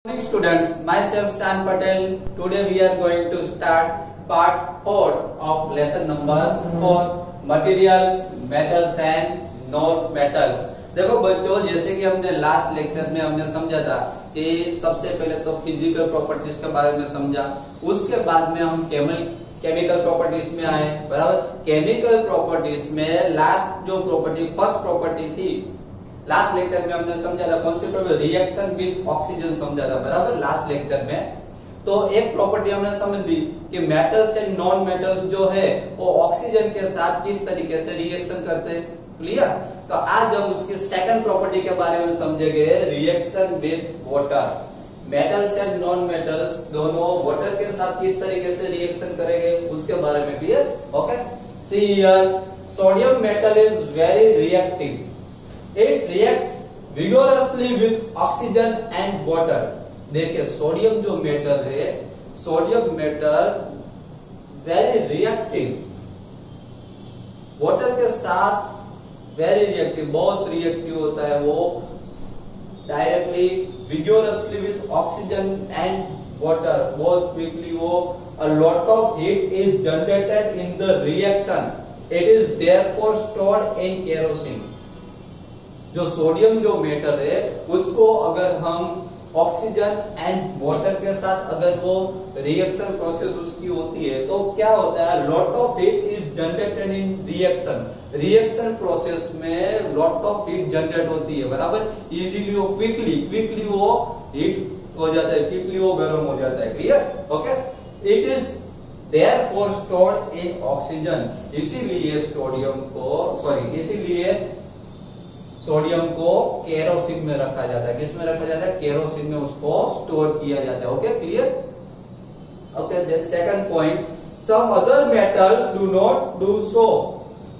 Morning students, myself San Patel. Today we are going to start part 4 of lesson number 4 materials, metals and non metals. देखो बच्चों, जैसे कि हमने last lecture में हमने समझा था कि सबसे पहले तो फिजिकल प्रॉपर्टीज के बारे में समझा, उसके बाद में हम केमिकल प्रॉपर्टीज में आए। बराबर, केमिकल प्रॉपर्टीज में लास्ट जो प्रॉपर्टी फर्स्ट प्रॉपर्टी थी लास्ट लेक्चर में हमने समझा था, कौन सी प्रॉपर्टी, रिएक्शन विद ऑक्सीजन समझा था। बराबर, लास्ट लेक्चर में तो एक प्रॉपर्टी हमने समझ ली कि मेटल्स एंड नॉन मेटल्स जो है वो ऑक्सीजन के साथ किस तरीके से रिएक्शन करते हैं। क्लियर? तो आज हम उसकी सेकंड प्रॉपर्टी के बारे में समझेंगे, reaction with water. Metals and non metals दोनों वाटर के साथ किस तरीके से रिएक्शन करेंगे उसके बारे में। Clear? Okay, see here, sodium metal is very reactive. It reacts vigorously with oxygen and water. देखिए, सोडियम जो मेटल है, sodium metal very reactive, water के साथ वेरी रिएक्टिव, बहुत रिएक्टिव होता है वो, directly vigorously with oxygen and water, बहुत क्विकली वो, a lot of heat is generated in the reaction. It is therefore stored in kerosene. जो सोडियम जो मेटल है उसको अगर हम ऑक्सीजन एंड वाटर के साथ अगर वो रिएक्शन प्रोसेस उसकी होती है तो क्या होता है, lot of heat is generated in reaction. Reaction process में लॉट ऑफ हीट जनरेट होती है। बराबर, इजीली वो क्विकली वो हीट हो जाता है, क्विकली वो गर्म हो जाता है। Clear? Okay, it is therefore stored in oxygen. इसीलिए सोडियम को केरोसिन में रखा जाता है। किसमें रखा जाता है? केरोसिन में उसको स्टोर किया जाता है। Okay, clear? Okay, then second point, some other metals do not do so.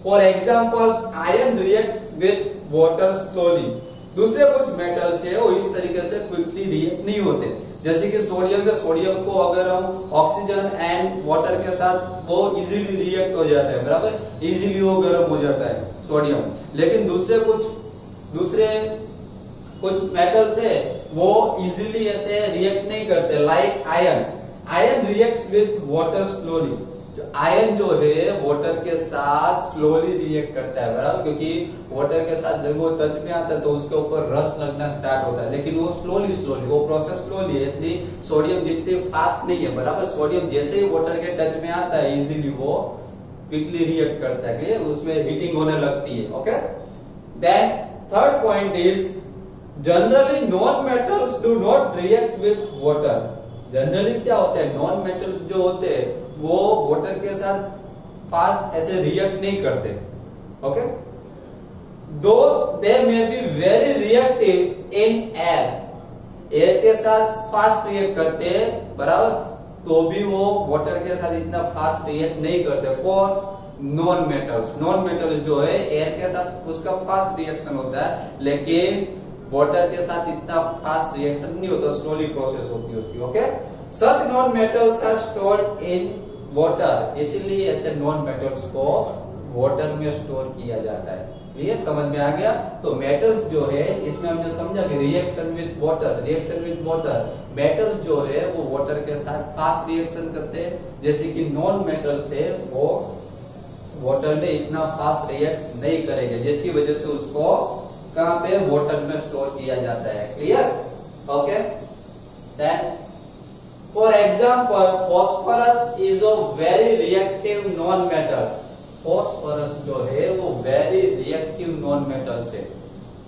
For example, iron reacts with water slowly. दूसरे कुछ मेटल्स है वो इस तरीके से क्विकली रिएक्ट नहीं होते, जैसे कि सोडियम है। सोडियम को अगर हम ऑक्सीजन एंड वाटर के साथ वो इजीली रिएक्ट हो जाता है। बराबर, इजीली वो गर्म हो जाता है सोडियम। लेकिन दूसरे कुछ मेटल्स है वो इजीली ऐसे रिएक्ट नहीं करते, like iron reacts with water slowly. Iron जो है वाटर के साथ स्लोली रिएक्ट करता है। बराबर, क्योंकि वाटर के साथ जब वो टच में आता है तो उसके ऊपर रस्ट लगना स्टार्ट होता है, लेकिन वो स्लोली वो प्रोसेस स्लोली है। इतनी सोडियम जितनी फास्ट नहीं है। बराबर, सोडियम जैसे ही वाटर के टच में आता है इजीली वो क्विकली रिएक्ट करता है। क्लियर? उसमें हीटिंग होने लगती है। Okay, then third point is, generally non metals do not react with water. Generally क्या होता है, नॉन मेटल्स जो होते हैं वो वाटर के साथ फास्ट ऐसे रिएक्ट नहीं करते। Okay, though they may be very reactive in air के साथ फास्ट रिएक्ट करते हैं। बराबर, तो भी वो वाटर के साथ इतना फास्ट रिएक्ट नहीं करते। कौन? नॉन मेटल्स जो है एयर के साथ उसका फास्ट रिएक्शन होता है, लेकिन वाटर के साथ इतना फास्ट रिएक्शन नहीं होता, स्लोली प्रोसेस होती है उसकी। Okay, such non metals are stored in water. इसीलिए ऐसे नॉन मेटल्स को वाटर में स्टोर किया जाता है। क्लियर? समझ में आ गया? तो मेटल्स जो है इसमें हमने समझा कि रिएक्शन विद वाटर, मेटल्स जो है वो वाटर के साथ फास्ट रिएक्शन करते हैं, जैसे कि नॉन मेटल्स है वो वाटर में इतना फास्ट रिएक्ट नहीं करेंगे, जिसकी वजह से उसको कहां पे वाटर में स्टोर किया जाता है। Clear? Okay, then for example, phosphorus is a very reactive non metal. Phosphorus जो है वो वेरी रिएक्टिव नॉन मेटल से,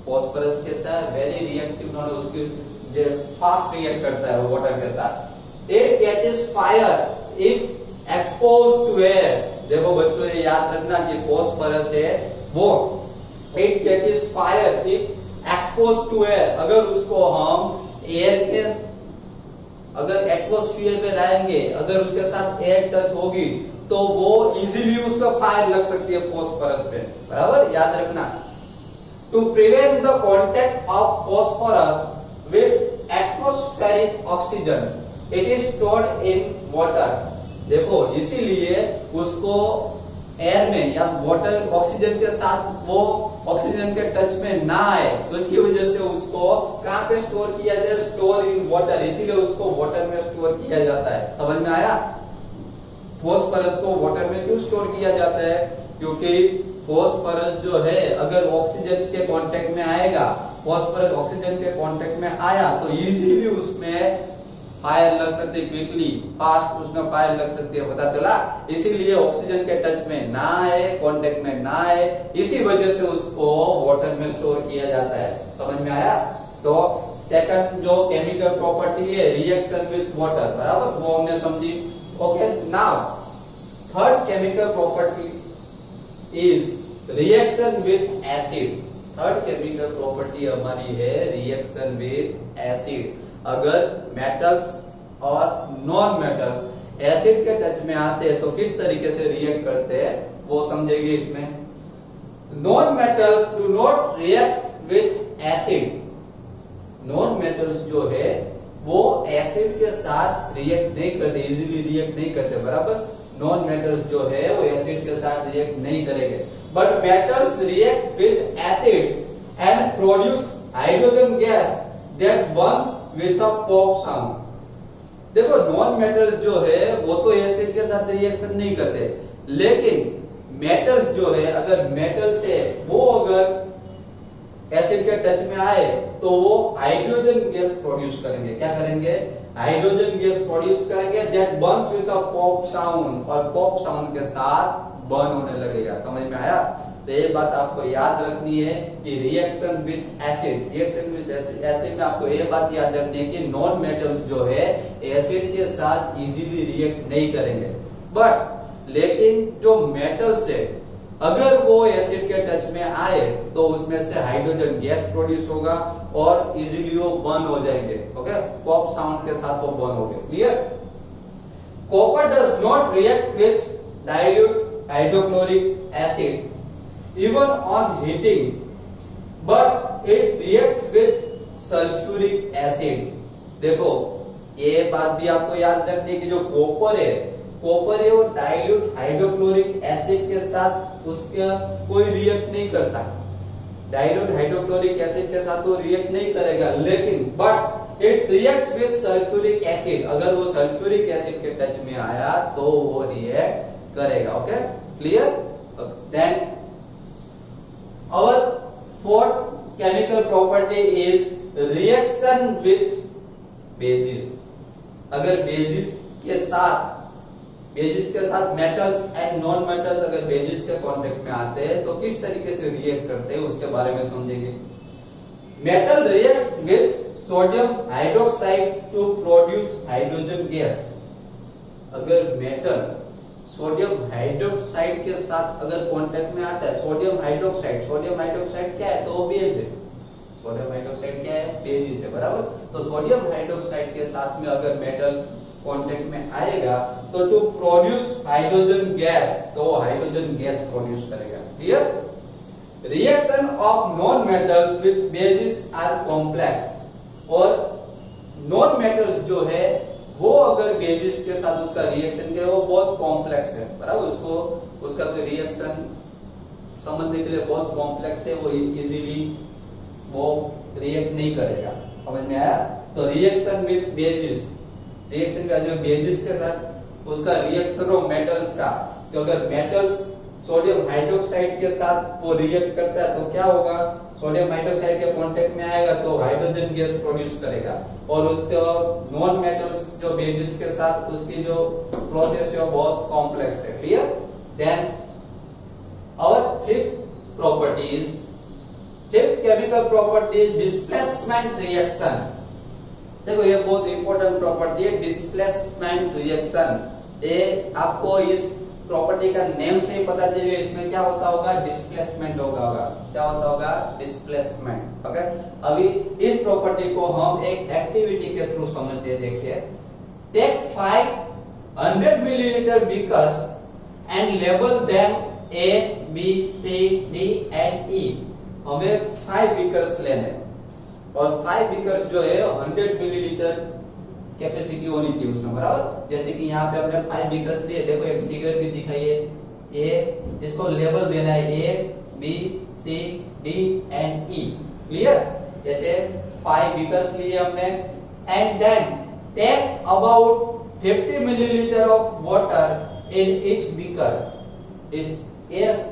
फॉस्फोरस के साथ वेरी रिएक्टिव नॉन, उसकी फास्ट रिएक्ट करता है वाटर के साथ। It catches fire if exposed to air. देखो बच्चों, ये याद रखना कि फॉस्फोरस है वो it catches fire if exposed to air. अगर उसको हम एयर के, अगर एटमॉस्फेयर में रहेंगे, अगर उसके साथ एयर टच होगी तो वो इजीली उसका फायर लग सकती है फॉस्फोरस पे। बराबर, याद रखना। To prevent the contact of phosphorus with atmospheric oxygen, it is stored in water. देखो, इसीलिए उसको एयर में या वाटर ऑक्सीजन के साथ वो ऑक्सीजन के टच में ना आए, तो इसकी वजह से उसको कहां पे स्टोर किया जाए, स्टोर इन वाटर, इसीलिए उसको वाटर में स्टोर किया जाता है। समझ में आया? फॉस्फोरस को वाटर में क्यों स्टोर किया जाता है? क्योंकि फॉस्फोरस जो है अगर ऑक्सीजन के कांटेक्ट में आएगा, फॉस्फोरस ऑक्सीजन के कांटेक्ट में आया तो इजीली उसमें फायर लग सकती है, क्विकली फास्ट उसमें फायर लग सकती है, पता चला? इसीलिए ऑक्सीजन के टच में ना आए, कांटेक्ट में ना आए, इसी वजह से उसको वाटर में स्टोर किया जाता है। समझ में आया? तो सेकंड जो केमिकल प्रॉपर्टी है रिएक्शन विथ वाटर, बराबर, वो हमने समझी। Okay, now third chemical property is reaction with acid. Third chemical property हमारी है रिएक्शन विथ एसिड। अगर मेटल्स और नॉन मेटल्स एसिड के टच में आते हैं तो किस तरीके से रिएक्ट करते हैं वो समझेंगे इसमें। Non metals do not react with acid. Non metals जो है वो एसिड के साथ रिएक्ट नहीं करते, इजीली रिएक्ट नहीं करते, बराबर। नॉन मेटल्स जो है वो एसिड के साथ रिएक्ट नहीं करेंगे, but metals react with acids and produce hydrogen gas that Burns with a pop sound. देखो, नॉन मेटल्स जो है वो तो एसिड के साथ रिएक्शन नहीं करते, लेकिन मेटल्स जो है अगर मेटल से वो अगर एसिड के टच में आए तो वो हाइड्रोजन गैस प्रोड्यूस करेंगे। क्या करेंगे? हाइड्रोजन गैस प्रोड्यूस करेंगे that Burns with a pop sound, और पॉप साउंड के साथ बर्न होने लगेगा। समझ में आया? तो ये बात आपको याद रखनी है कि reaction with acid, reaction with acid में आपको ये बात याद रखनी है कि नॉन मेटल्स जो है एसिड के साथ इजीली रिएक्ट नहीं करेंगे, बट लेकिन जो मेटल्स है अगर वो एसिड के टच में आए तो उसमें से हाइड्रोजन गैस प्रोड्यूस होगा और इजीली वो बर्न हो जाएंगे। ओके, पॉप साउंड के साथ वो बर्न हो गए। Clear? Copper does not react with dilute hydrochloric acid even on heating, but it reacts with sulfuric acid। देखो, ये बात भी आपको याद रखनी है कि जो कॉपर है वो डाइल्यूट हाइड्रोक्लोरिक एसिड के साथ उसका कोई रिएक्ट नहीं करता। डाइल्यूट हाइड्रोक्लोरिक एसिड के साथ वो रिएक्ट नहीं करेगा, लेकिन but it reacts with sulphuric acid. अगर वो सल्फ्यूरिक एसिड के टच में आया तो वो रिएक्ट करेगा। Okay, clear? Then our fourth chemical property is reaction with bases। अगर बेसिस के साथ मेटल्स एंड नॉन मेटल्स अगर बेसिस के कांटेक्ट में आते हैं तो किस तरीके से रिएक्ट करते हैं उसके बारे में समझेंगे। Metal reacts with sodium hydroxide to produce hydrogen gas. अगर मेटल सोडियम हाइड्रोक्साइड के साथ अगर कांटेक्ट में आता है, सोडियम हाइड्रोक्साइड क्या है? तो बेस है। सोडियम हाइड्रोक्साइड क्या है? बेसिस है, बराबर। तो सोडियम हाइड्रोक्साइड के साथ में अगर मेटल कांटेक्ट में आएगा तो टू प्रोड्यूस हाइड्रोजन गैस, तो हाइड्रोजन गैस प्रोड्यूस करेगा। Clear? Reaction of non metals with bases are complex. और नॉन मेटल्स जो है वो अगर बेसिस के साथ उसका रिएक्शन क्या है वो बहुत कॉम्प्लेक्स है, बराबर। उसका कोई रिएक्शन समझने के लिए बहुत कॉम्प्लेक्स है, वो इजीली वो रिएक्ट नहीं करेगा। समझ में आया? तो रिएक्शन विथ बेसिस, रिएक्शन का जो बेसिस के साथ उसका रिएक्शन ऑफ मेटल्स का, तो अगर मेटल्स सोडियम हाइड्रोक्साइड के साथ वो रिएक्ट करता है तो क्या होगा? सोडियम हाइड्रोक्साइड के कांटेक्ट में आएगा तो हाइड्रोजन गैस प्रोड्यूस करेगा, और उसके नॉन मेटल्स जो बेसिस के साथ उसकी जो प्रोसेस है वो बहुत कॉम्प्लेक्स है। Clear? Then our fifth chemical property is displacement reaction. देखो, ये बहुत इंपॉर्टेंट प्रॉपर्टी है, डिस्प्लेसमेंट रिएक्शन। ये आपको इस प्रॉपर्टी का नेम से ही पता चलेगा इसमें क्या होता होगा? डिस्प्लेसमेंट होगा। क्या होता होगा? डिस्प्लेसमेंट। ओके, अभी इस प्रॉपर्टी को हम एक एक्टिविटी के थ्रू समझते हैं। देखिए, take 500 millilitre beakers and label them A, B, C, D and E। हमें 5 बीकर्स लेने, और 5 बीकर्स जो है 100 मिलीलीटर कैपेसिटी होनी चाहिए उसमें, बराबर। जैसे कि यहाँ पे हमने 5 बीकर्स लिए, देखो एक फिगर भी दिखाइए, ए, इसको लेबल देना है A B C D and E. Clear? जैसे 5 बीकर्स लिए हमने and then take about 50 millilitre of water in each beaker.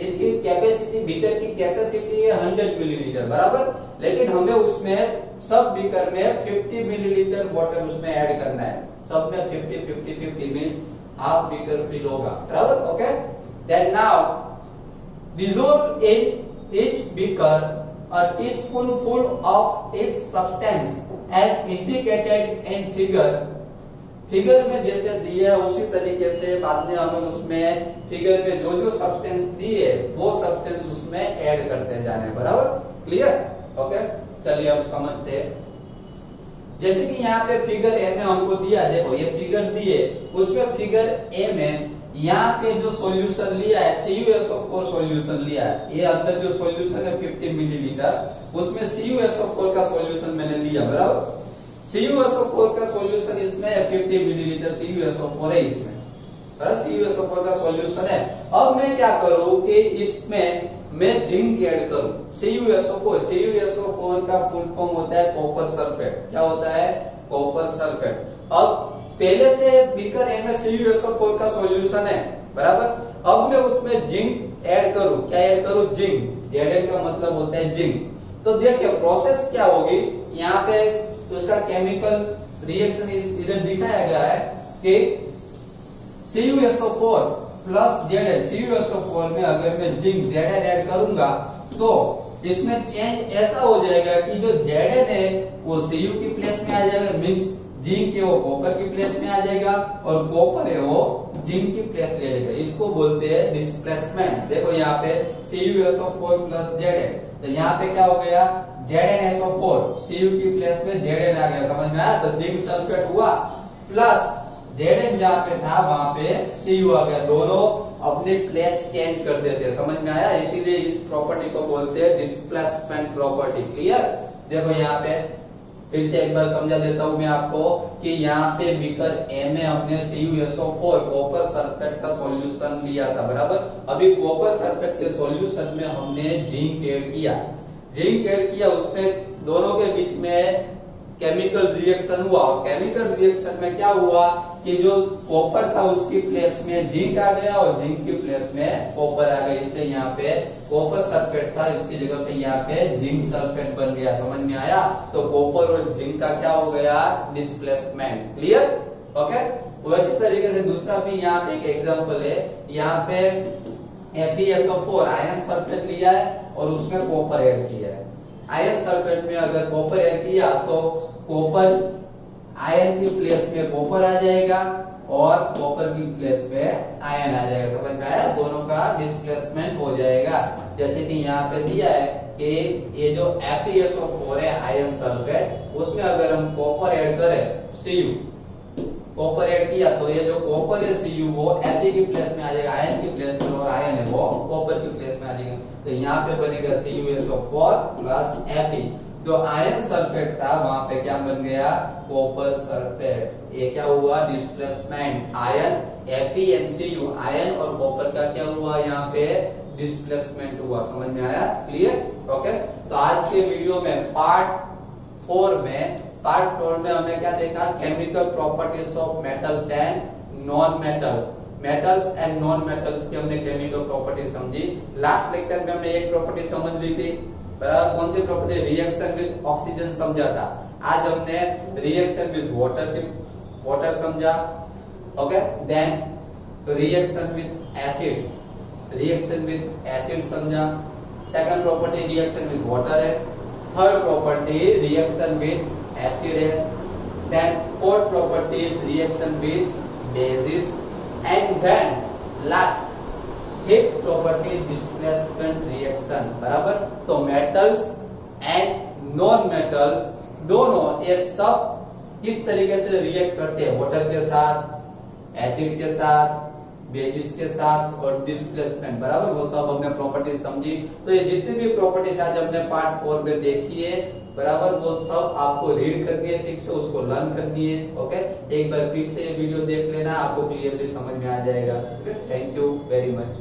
इसकी कैपेसिटी, बीकर की कैपेसिटी है 100 मिलीलीटर बराबर, लेकिन हमें उसमें सब बीकर में 50 मिलीलीटर वाटर उसमें ऐड करना है। सब में 50 मींस हाफ बीकर फिल होगा बराबर। Okay, then now dissolve in each beaker a teaspoonful of each substance as indicated in figure। Figure में जैसे दिए उसी तरीके से बाद में हमें उसमें फिगर में जो जो सब्सटेंस दिए वो सब्सटेंस उसमें ऐड करते जाने बराबर। क्लियर? ओके, चलिए अब समझते हैं। जैसे कि यहाँ पे फिगर ए में हमको दिया, देखो ये फिगर दिए, उसमें फिगर ए में यहाँ पे जो सॉल्यूशन लिया है CuSO4 सॉल्यूशन लिया है। ये अंदर जो सॉल्यूशन है 50 मिलीलीटर, उसमें CuSO4 का सॉल्यूशन मैंने लिया बराबर। CuSO4 का सॉल्यूशन इसमें 50 मिलीलीटर CuSO4 है इसमें, CuSO4 का सॉल्यूशन है। अब मैं क्या करूं कि इसमें मैं जिंक ऐड करूं। CuSO4 का फुल फॉर्म होता है कॉपर सल्फेट। क्या होता है? Copper sulphate. अब पहले से बीकर ए में CuSO4 का सॉल्यूशन है बराबर। अब मैं उसमें जिंक ऐड करूं। क्या ऐड करूं? जिंक। Zn का मतलब होता है जिंक। तो देखिए प्रोसेस क्या होगी, यहाँ पे उसका केमिकल रिएक्शन इधर दिखाया गया है कि CuSO4 प्लस Zn। CuSO4 में अगर मैं जिंक Zn ऐड करूंगा तो इसमें चेंज ऐसा हो जाएगा कि जो Zn है वो Cu की प्लेस में आ जाएगा, मीन्स जिंक है वो कॉपर की प्लेस में आ जाएगा, और कॉपर है वो जिंक की प्लेस ले लेगा। इसको बोलते हैं डिस्प्लेसमेंट। देखो यहाँ पे CuSO4 प्लस Zn, तो यहाँ पे क्या हो गया? ZnSO4 Cu की प्लेस में Zn आ गया। समझ में आया? तो जिंक सल्फेट हुआ प्लस Zn जहाँ पे था वहां पे Cu आ गया। दोनों अपनी प्लेस चेंज कर देते हैं। समझ में आया? इसीलिए इस प्रॉपर्टी को बोलते हैं डिस्प्लेसमेंट प्रॉपर्टी। क्लियर? देखो यहाँ पे फिर से एक बार समझा देता हूं मैं आपको कि यहाँ पे बीकर ए में हमने CuSO4 कॉपर सल्फेट का सॉल्यूशन लिया था बराबर। अभी कॉपर सल्फेट के सॉल्यूशन में हमने जिंक ऐड किया। जिंक ऐड किया, उसमें दोनों के बीच में केमिकल रिएक्शन हुआ, और केमिकल रिएक्शन में क्या हुआ कि जो कॉपर था उसकी प्लेस में जिंक आ गया और जिंक की प्लेस में कॉपर आ गया। इसलिए यहाँ पे कॉपर सल्फेट था, इसकी जगह पे यहाँ पे जिंक सल्फेट बन गया। समझ में आया? तो कॉपर और जिंक का क्या हो गया? डिस्प्लेसमेंट। क्लियर? ओके, वैसे तरीके से दूसरा भी यहाँ पे एक एग्जाम्पल है। यहाँ पे FeSO4 आयरन सल्फेट लिया है और उसमें कॉपर ऐड किया है। आयरन सल्फेट में अगर कॉपर ऐड किया तो कॉपर आयरन की प्लेस में कॉपर आ जाएगा और कॉपर की प्लेस पे आयन आ जाएगा। समझ में आया? दोनों का डिस्प्लेसमेंट हो जाएगा। जैसे कि यहाँ पे दिया है कि ये जो FeSO4 है आयरन सल्फेट, उसमें अगर हम कॉपर ऐड करें Cu, कॉपर ऐड किया तो ये जो कॉपर है Cu वो Fe की प्लेस में आ जाएगा, आयन की प्लेस में, और आयन है वो कॉपर की प्लेस में आ जाएगा। तो यहाँ पे बनेगा CuSO4 प्लस Fe। जो आयरन सल्फेट था वहां पे क्या बन गया? Copper sulphate. ये क्या हुआ? डिस्प्लेसमेंट। आयन FeNCu, आयन और कॉपर का क्या हुआ? यहाँ पे डिस्प्लेसमेंट हुआ। समझ में आया? क्लियर? ओके, तो आज के वीडियो में पार्ट 4 में हमने क्या देखा? Chemical properties of metals and non metals. Metals and non metals की हमने केमिकल प्रॉपर्टी समझी। लास्ट लेक्चर में हमने एक प्रॉपर्टी समझ ली थी, कौन सी प्रॉपर्टी? रिएक्शन विद ऑक्सीजन समझा था। आज हमने रिएक्शन विद वाटर समझा। Okay, then reaction with acid समझा। Second property reaction with water है। Third property reaction with acid है। Then fourth property is reaction with bases, and then last fifth property displacement reaction बराबर। तो metals and non metals दोनों ये सब किस तरीके से रिएक्ट करते हैं? वाटर के साथ, एसिड के साथ, बेसिस के साथ और डिस्प्लेसमेंट बराबर। वो सब हमने प्रॉपर्टीज समझी। तो ये जितनी भी प्रॉपर्टीज आज हमने पार्ट 4 में देखी है बराबर, वो सब आपको रीड करनी है, ठीक से उसको लर्न करनी है। ओके, एक बार फिर से ये वीडियो देख लेना, आपको क्लियरली समझ में आ जाएगा। Okay, thank you very much.